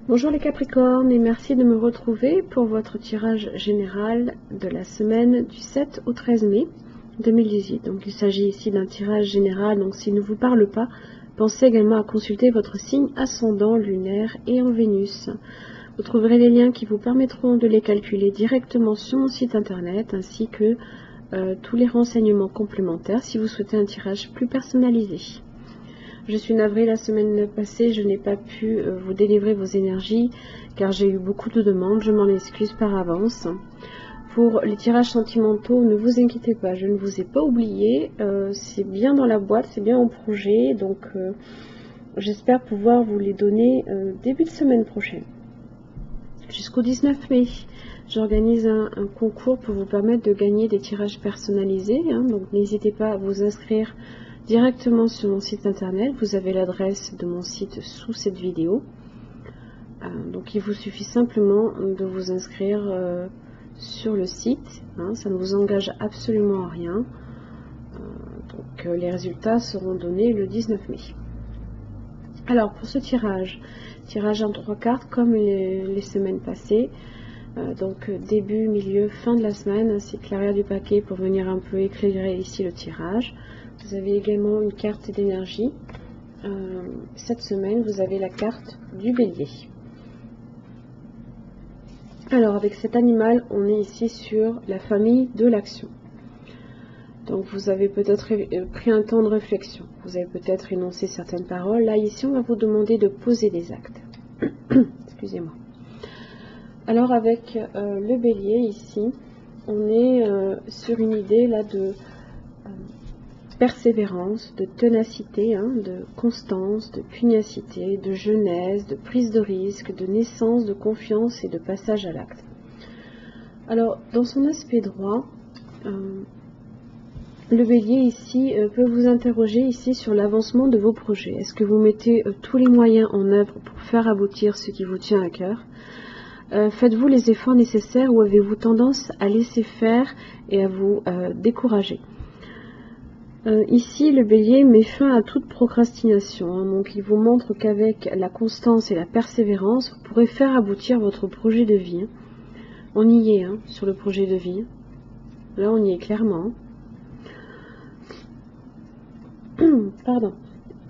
Bonjour les Capricornes et merci de me retrouver pour votre tirage général de la semaine du 7 au 13 mai 2018. Donc il s'agit ici d'un tirage général, donc s'il ne vous parle pas, pensez également à consulter votre signe ascendant, lunaire et en Vénus. Vous trouverez les liens qui vous permettront de les calculer directement sur mon site internet ainsi que tous les renseignements complémentaires si vous souhaitez un tirage plus personnalisé. Je suis navrée, la semaine passée, je n'ai pas pu vous délivrer vos énergies car j'ai eu beaucoup de demandes, je m'en excuse par avance. Pour les tirages sentimentaux, ne vous inquiétez pas, je ne vous ai pas oublié, c'est bien dans la boîte, c'est bien en projet, donc j'espère pouvoir vous les donner début de semaine prochaine. Jusqu'au 19 mai, j'organise un concours pour vous permettre de gagner des tirages personnalisés, donc n'hésitez pas à vous inscrire directement sur mon site internet. Vous avez l'adresse de mon site sous cette vidéo. Donc il vous suffit simplement de vous inscrire sur le site. Ça ne vous engage absolument à rien. Donc les résultats seront donnés le 19 mai. Alors pour ce tirage en 3 cartes comme les semaines passées. Donc début, milieu, fin de la semaine, ainsi que l'arrière du paquet pour venir un peu éclairer ici le tirage. Vous avez également une carte d'énergie. Cette semaine, vous avez la carte du bélier. Alors, avec cet animal, on est ici sur la famille de l'action. Donc, vous avez peut-être pris un temps de réflexion. Vous avez peut-être énoncé certaines paroles. Là, ici, on va vous demander de poser des actes. Excusez-moi. Alors, avec le bélier, ici, on est sur une idée là de persévérance, de ténacité, de constance, de pugnacité, de jeunesse, de prise de risque, de naissance, de confiance et de passage à l'acte. Alors, dans son aspect droit, le bélier ici peut vous interroger ici sur l'avancement de vos projets. Est-ce que vous mettez tous les moyens en œuvre pour faire aboutir ce qui vous tient à cœur? Faites-vous les efforts nécessaires ou avez-vous tendance à laisser faire et à vous décourager? Ici, le bélier met fin à toute procrastination, donc il vous montre qu'avec la constance et la persévérance, vous pourrez faire aboutir votre projet de vie. On y est, sur le projet de vie. Là, on y est clairement. Pardon.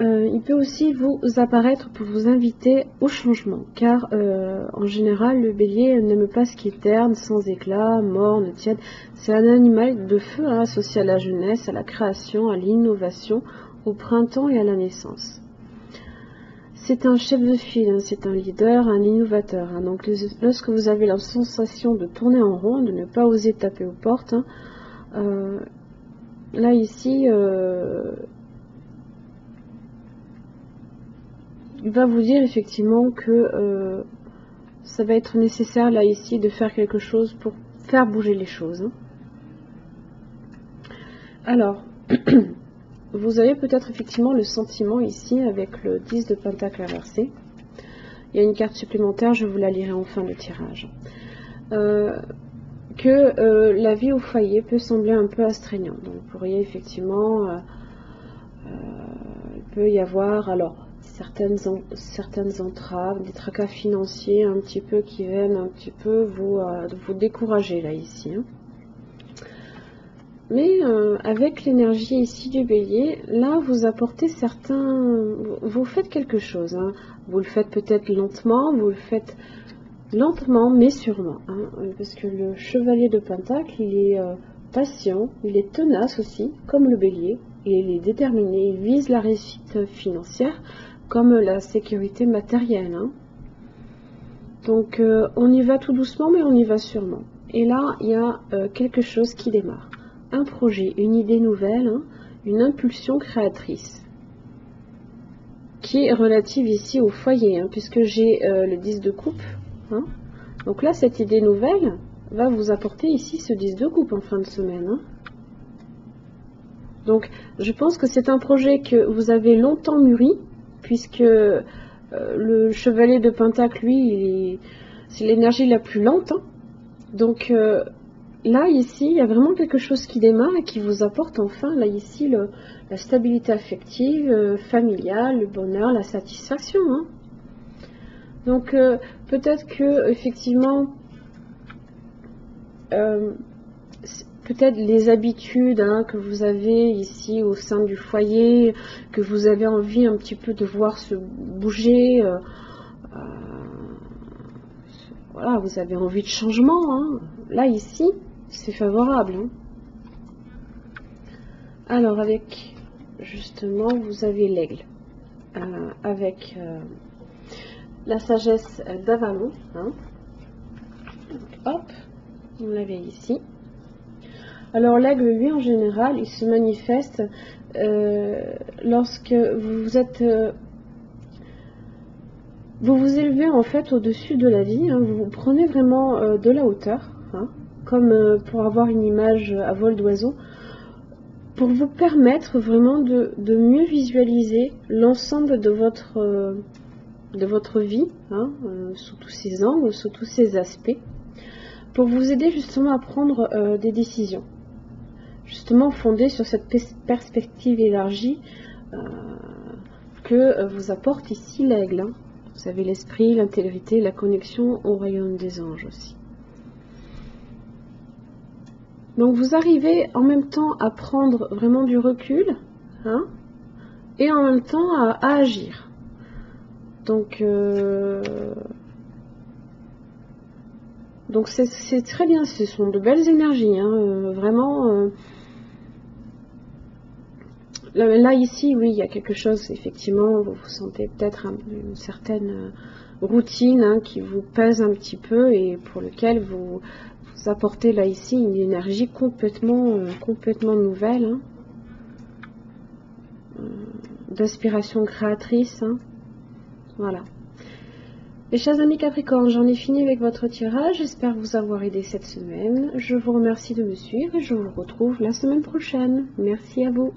Il peut aussi vous apparaître pour vous inviter au changement, car en général, le bélier n'aime pas ce qui est terne, sans éclat, morne, tiède. C'est un animal de feu associé à la jeunesse, à la création, à l'innovation, au printemps et à la naissance. C'est un chef de file, c'est un leader, un innovateur. Donc lorsque vous avez la sensation de tourner en rond, de ne pas oser taper aux portes, là ici... il va vous dire effectivement que ça va être nécessaire là ici de faire quelque chose pour faire bouger les choses. Alors, vous avez peut-être effectivement le sentiment ici avec le 10 de Pentacle inversé. Il y a une carte supplémentaire, je vous la lirai en fin de tirage. Que la vie au foyer peut sembler un peu astreignante. Donc vous pourriez effectivement... il peut y avoir... alors certaines entraves, des tracas financiers un petit peu qui viennent un petit peu vous décourager là ici. Mais avec l'énergie ici du bélier, là vous apportez vous faites quelque chose. Vous le faites peut-être lentement, vous le faites lentement mais sûrement. Parce que le chevalier de Pentacle, il est patient, il est tenace aussi, comme le bélier, et il est déterminé, il vise la réussite financière, comme la sécurité matérielle. Donc on y va tout doucement, mais on y va sûrement. Et là, il y a quelque chose qui démarre. Un projet, une idée nouvelle, une impulsion créatrice, qui est relative ici au foyer, puisque j'ai le 10 de coupe. Donc là, cette idée nouvelle va vous apporter ici ce 10 de coupe en fin de semaine. Donc, je pense que c'est un projet que vous avez longtemps mûri, puisque le chevalier de Pentacle, lui, c'est l'énergie la plus lente. Donc là, ici, il y a vraiment quelque chose qui démarre et qui vous apporte enfin, là, ici, la stabilité affective, familiale, le bonheur, la satisfaction. Donc peut-être que effectivement, peut-être les habitudes que vous avez ici au sein du foyer, que vous avez envie un petit peu de voir se bouger, voilà, vous avez envie de changement, hein. Là ici c'est favorable, hein. Alors avec justement vous avez l'aigle, avec la sagesse d'Avalon, hein. Donc, hop, on l'avait ici. Alors l'aigle, lui, en général, il se manifeste lorsque vous êtes... vous vous élevez en fait au-dessus de la vie, hein, vous prenez vraiment de la hauteur, hein, comme pour avoir une image à vol d'oiseau, pour vous permettre vraiment de mieux visualiser l'ensemble de votre vie, hein, sous tous ses angles, sous tous ses aspects, pour vous aider justement à prendre des décisions, justement fondées sur cette perspective élargie que vous apporte ici l'aigle, hein. Vous avez l'esprit, l'intégrité, la connexion au royaume des anges aussi. Donc vous arrivez en même temps à prendre vraiment du recul, hein, et en même temps à agir. Donc c'est très bien, ce sont de belles énergies, hein, vraiment. Là ici, oui, il y a quelque chose, effectivement, vous sentez peut-être une certaine routine, hein, qui vous pèse un petit peu et pour lequel vous apportez là ici une énergie complètement nouvelle, hein, d'inspiration créatrice, hein, voilà. Mes chers amis Capricorne, j'en ai fini avec votre tirage, j'espère vous avoir aidé cette semaine. Je vous remercie de me suivre et je vous retrouve la semaine prochaine. Merci à vous.